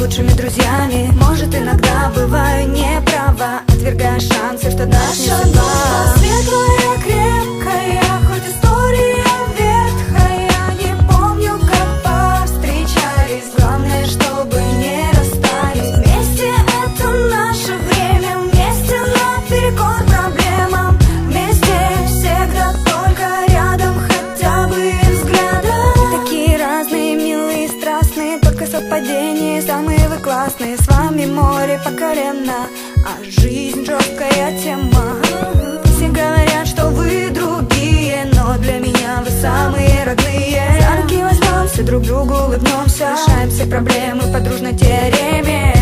лучшими друзьями. Может, иногда бываю неправа, отвергая шансы, что даст мне судьба. Светлая, крепкая, хоть история ветхая. Не помню, как повстречались, главное, чтобы не расстались. Вместе это наше время, вместе наперекор проблемам. Вместе всегда только рядом, хотя бы взглядом. Такие разные, милые, страстные, только совпадения, самые вы классные. С вами море по колено, а жизнь жесткая тема. Все говорят, что вы другие, но для меня вы самые родные. За руки возьмемся, друг другу улыбнемся, решаем все проблемы по дружной теореме.